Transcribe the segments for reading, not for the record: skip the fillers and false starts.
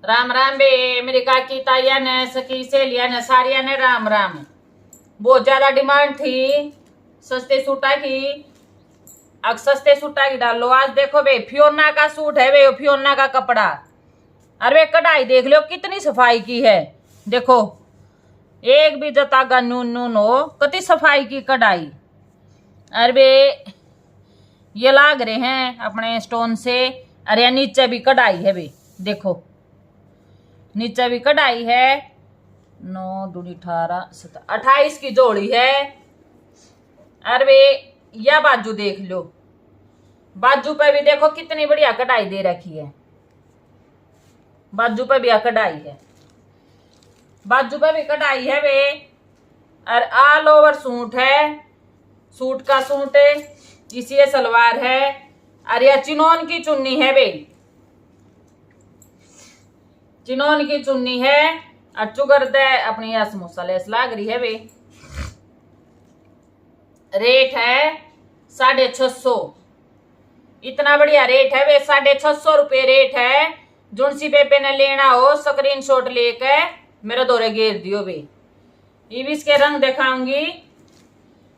राम राम बे मेरी काकी ताइया ने सखी सहेलिया ने सारिया ने राम राम। बहुत ज्यादा डिमांड थी सस्ते सूटा की। अब सस्ते सूटा की डालो। आज देखो बे फियोना का सूट है बे, फियोना का कपड़ा। अरे कढ़ाई देख लो कितनी सफाई की है। देखो एक भी जतागा नून नून हो, कितनी सफाई की कढ़ाई। अरे बे ये लाग रहे हैं अपने स्टोन से। अरे नीचे भी कढ़ाई है बे, देखो नीचे भी कढ़ाई है। 9 दूनी 18 28 की जोड़ी है। अरे वे यह बाजू देख लो, बाजू पे भी देखो कितनी बढ़िया कढ़ाई दे रखी है। बाजू पे भी कढ़ाई है, बाजू पे भी कढ़ाई है वे। और ऑल ओवर सूट है, सूट का सूट है, इसी ये सलवार है। और यह चिनोन की चुन्नी है बे, चिनोन की चुन्नी है। और चुगरद अपनी यह समोसा लेस लाग रही है बे। रेट है 650। इतना बढ़िया रेट है बे, 650 रुपये रेट है। जुनसी बेबे ने लेना हो स्क्रीन शॉट लेके मेरे दौरे घेर दियो बे। ये भी इसके रंग दिखाऊंगी।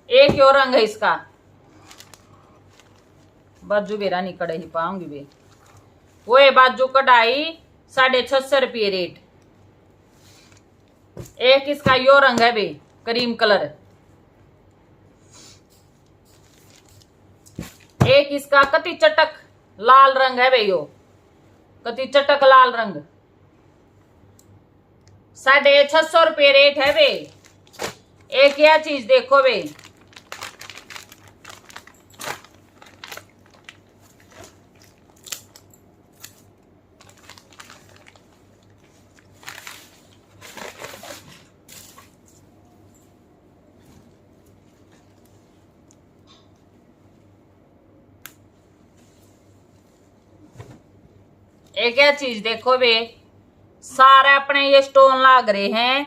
एक और रंग है इसका। बाजू बेरा नहीं कड़े ही पाऊंगी बे। वो है बाजू कढ़ाई 650 रुपये रेट। एक इसका यो रंग है बे, क्रीम कलर। एक इसका कति चटक लाल रंग है बे, यो कति चटक लाल रंग। 650 रुपये रेट है बे। एक यह चीज देखो बे, एक यह चीज देखो बे। सारे अपने ये स्टोन लाग रहे हैं।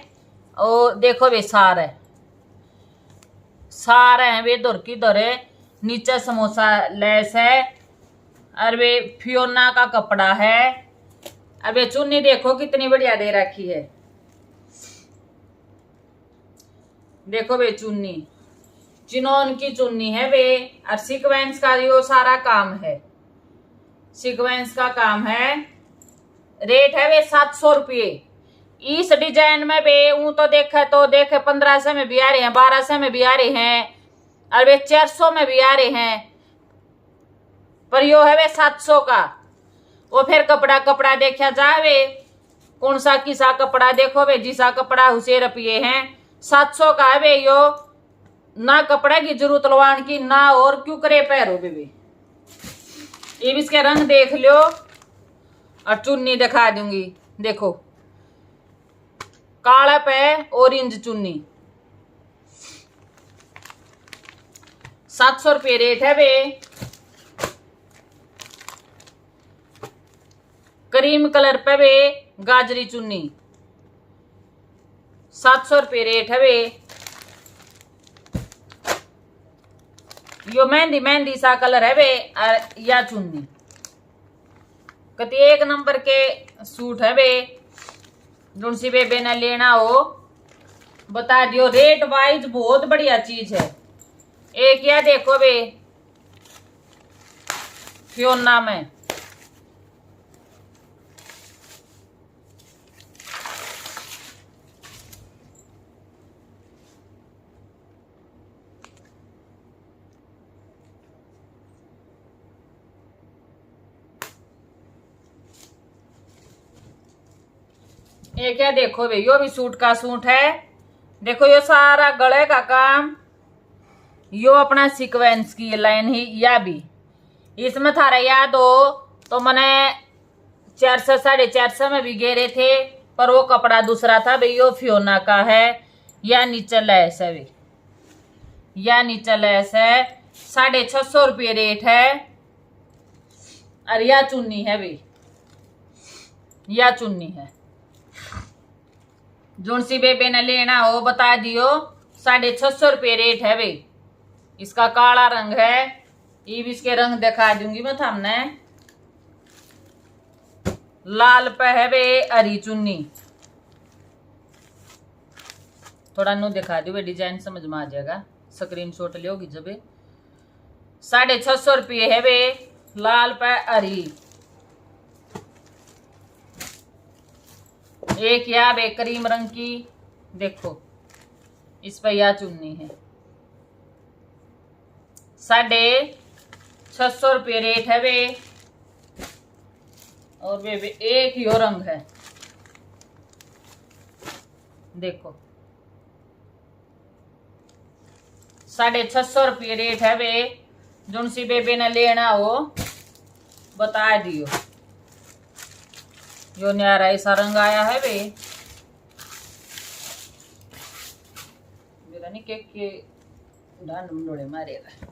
और देखो बे सारे सारे हैं वे दौर की दौरे। नीचे समोसा लेस है। और वे फियोना का कपड़ा है। अब ये चुन्नी देखो कितनी बढ़िया दे रखी है। देखो बे चुन्नी चिनोन की चुन्नी है बे। और सीक्वेंस का यो सारा काम है, सीक्वेंस का काम है। रेट है वे 700 रुपये। इस डिजाइन में बे ऊ तो देखे 1500 में भी आ रहे हैं, 1200 में भी आ रहे हैं, और वे 400 में भी आ रहे हैं। पर यो है वे 700 का। वो फिर कपड़ा कपड़ा देखा जावे कौन सा किसा कपड़ा। देखो बे जिसा कपड़ा उसे रुपये हैं। 700 का है बे यो। ना कपड़े की जरूरत लवान की ना और क्यों करे पैरो बे। ये भी इसके रंग देख लो। और चुन्नी दिखा दूंगी, देखो काला पे ऑरेंज चुन्नी। 700 रुपये रेट है बे। क्रीम कलर पे बे गाजरी चुन्नी 700 रुपये रेट है बे। यो मेहंदी मेहंदी सा कलर है बे। और या चुन्नी कति एक नंबर के सूट है बे। जुनसी बेबे ने लेना हो बता दियो। रेट वाइज बहुत बढ़िया चीज है। एक या देखो बे फियोना में। ये क्या देखो भाई, यो भी सूट का सूट है। देखो यो सारा गले का काम, यो अपना सीक्वेंस की लाइन ही। या भी इसमें थारा याद हो तो मैंने 400 450 में भी घेरे थे, पर वो कपड़ा दूसरा था भाई। यो फियोना का है। या नीचे लैस है भाई, या नीचे लैस है। 650 रुपये रेट है। और या चुन्नी है भाई, या चुन्नी है। जुनसी बेबे ने लेना हो बता दियो। 650 रुपये रेट है भाई। इसका काला रंग है। ये भी इसके रंग दिखा दूंगी मैं सामने। लाल पे है वे हरी चुन्नी। थोड़ा नु दिखा दी, वे डिजाइन समझ में आ जाएगा, स्क्रीन शॉट लोगी जब। 650 रुपये है वे लाल पे हरी। एक या वे क्रीम रंग की, देखो इस पर यह चुन्नी है। 650 रुपये रेट है वे। और वे एक ही रंग है, देखो 650 रुपये रेट है वे। जोन सी बेबे ने लेना हो बता दियो। जो न्यारा ऐसा रंग आया है वे, मेरा नहीं के ढांड मुंडोड़े मारेगा।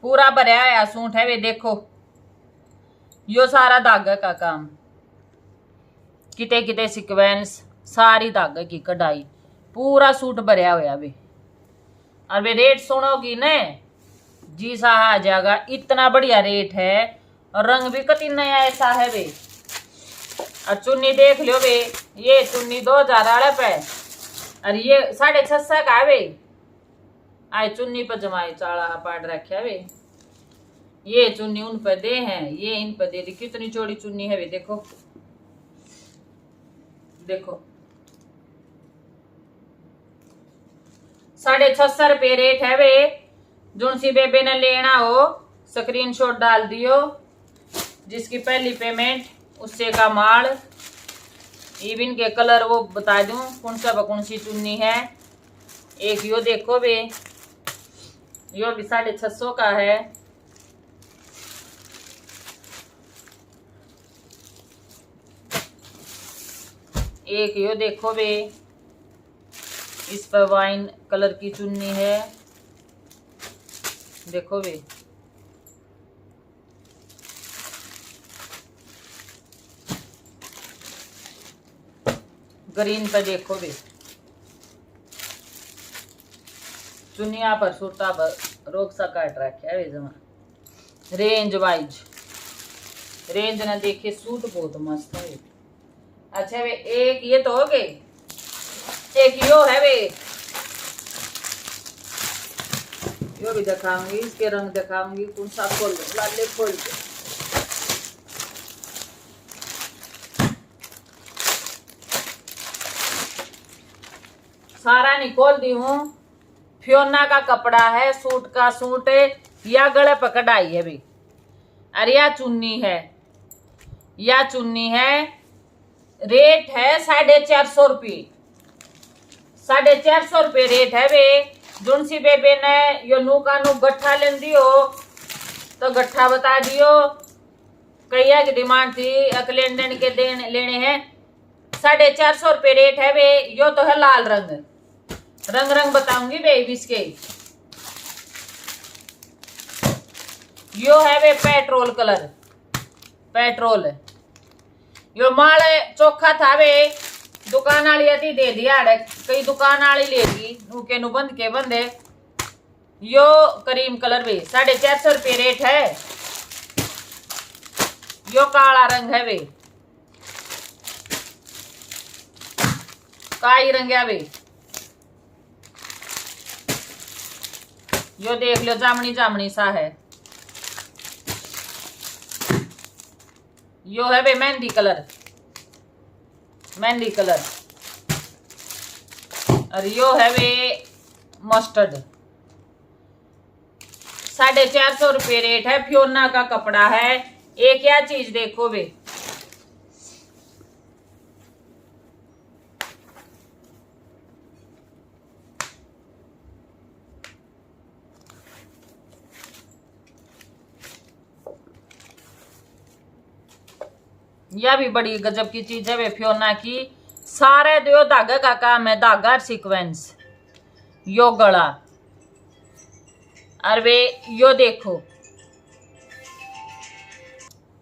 पूरा भरया आया सूट है वे, देखो यो सारा धागे का काम, किते किते सीक्वेंस, सारी धागे की कढ़ाई, पूरा सूट भरया हुआ वे। और वे रेट सुनोगी न जी सा आ जाएगा, इतना बढ़िया रेट है। और रंग भी कति नया ऐसा है वे। और चुन्नी देख लो वे, ये चुन्नी 2000 वाले पे, और ये 650 का वे। आए चुन्नी पर जमाई चाड़ा पाट रखा वे। ये चुन्नी उन पे दे हैं, ये इन पे दे दी। कितनी चौड़ी चुन्नी है वे, देखो देखो 650 रुपये रेट है वे। जोन सी बेबे ने लेना हो स्क्रीनशॉट डाल दियो, जिसकी पहली पेमेंट उससे का माल। इवन के कलर वो बता दूं कौन सी चुन्नी है। एक यो देखो वे, यो भी 650 का है। एक यो देखो वे, इस पर वाइन कलर की चुन्नी है, देखो वे। ग्रीन पे देखो वे, चुनिया पर सूटा पर रोक सा काट रखा है जमा। रेंज वाइज रेंज ना देखे, सूट बहुत मस्त है। अच्छा वे एक ये तो हो गए, एक यो है वे, यो भी दिखाऊंगी, इसके रंग दिखाऊंगी। कौन सा खोल दो, लाले खोल दो। सारा नहीं खोल दी हूँ। फियोना का कपड़ा है, सूट का सूट है, या गले पर कढ़ाई है भी। अरे या चुन्नी है, या चुन्नी है। रेट है 450 रुपये, 450 रुपये रेट है वे। जुनसी बेबे ने यो नू का नू गट्ठा लेन दियो तो गट्ठा बता दियो। कैया की डिमांड थी अकलेंडन के लेने हैं। 450 रुपये रेट है वे। यो तो है लाल रंग, रंग बताऊंगी वे इसके। यो है वे पेट्रोल कलर, पेट्रोल। यो माल चोखा था वे, दुकान वाली अति दे दिया। कई दुकान वाली लेगी नूके नु बंद के बंदे। यो करीम कलर वे 450 रुपये रेट है। यो काला रंग है वे, काई रंग है वे। यो देख लो जामनी जामनी सा है। यो है वे मेहंदी कलर, मेहंदी कलर। और यो है वे मस्टर्ड। 450 रुपये रेट है। फियोना का कपड़ा है। एक क्या चीज देखो वे, यह भी बड़ी गजब की चीज है वे फियोना की। सारे दो धागा का काम है, धागा सीक्वेंस। यो गला और वे यो देखो,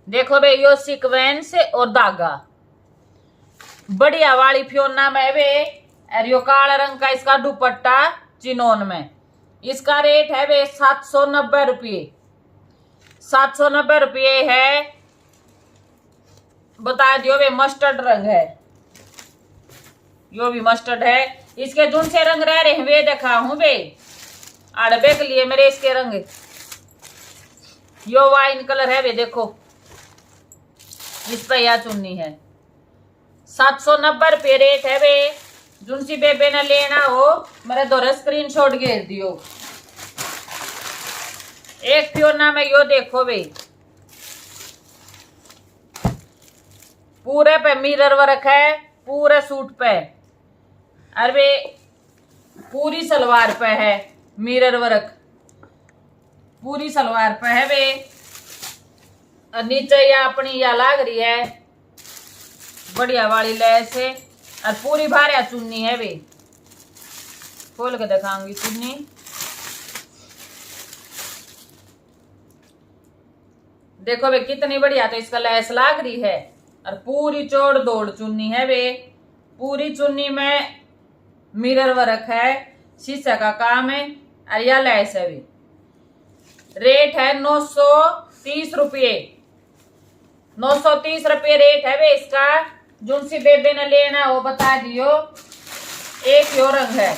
देखो वे यो सीक्वेंस और धागा बढ़िया वाली फियोना में वे। और यो काला रंग का इसका दुपट्टा चिनोन में। इसका रेट है वे 790 रुपये, 790 रुपये है। बता दियो वे मस्टर्ड रंग है, यो भी मस्टर्ड है। इसके जुन से रंग रह रहे हैं वे देखा हूं वे आड़बे के लिए मेरे इसके रंग, यो वाइन कलर है वे देखो, इस पे यह चुन्नी है। 790 रुपये रेट है वे। जुनसी बेबे ने लेना हो मेरे दोरे स्क्रीनशॉट घेर दियो। एक प्योना में यो देखो वे पूरे पे मिरर वर्क है, पूरे सूट पे, अरे पूरी सलवार पे है मिरर वर्क, पूरी सलवार पे है वे। और नीचे या अपनी या लाग रही है बढ़िया वाली लैस है, और पूरी भारिया चुन्नी है वे। खोल के दिखाऊंगी चुन्नी, देखो वे कितनी बढ़िया तो इसका लैस लाग रही है, और पूरी चौड़ दौड़ चुन्नी है वे। पूरी चुन्नी में मिरर वर्क है, शीशे का काम है, और यह लैस है वे। रेट है 930 रुपये, 930 रुपये रेट है वे इसका। जुनसी बेबे ने लेना हो बता दियो। एक यो रंग है,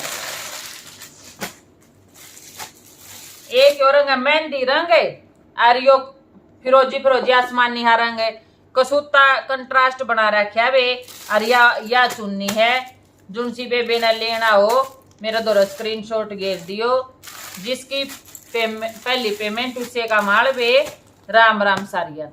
एक यो रंग है मेहंदी रंग है, और यो फिरोजी फिरोजी आसमानी हा रंग है। कसूता कंट्रास्ट बना रखा है वे, और या चुन्नी है। जुनसी बेबे ने लेना हो मेरा दो स्क्रीनशॉट घेर दियो। जिसकी पहली पेमेंट उसे का माल वे। राम राम सारिया।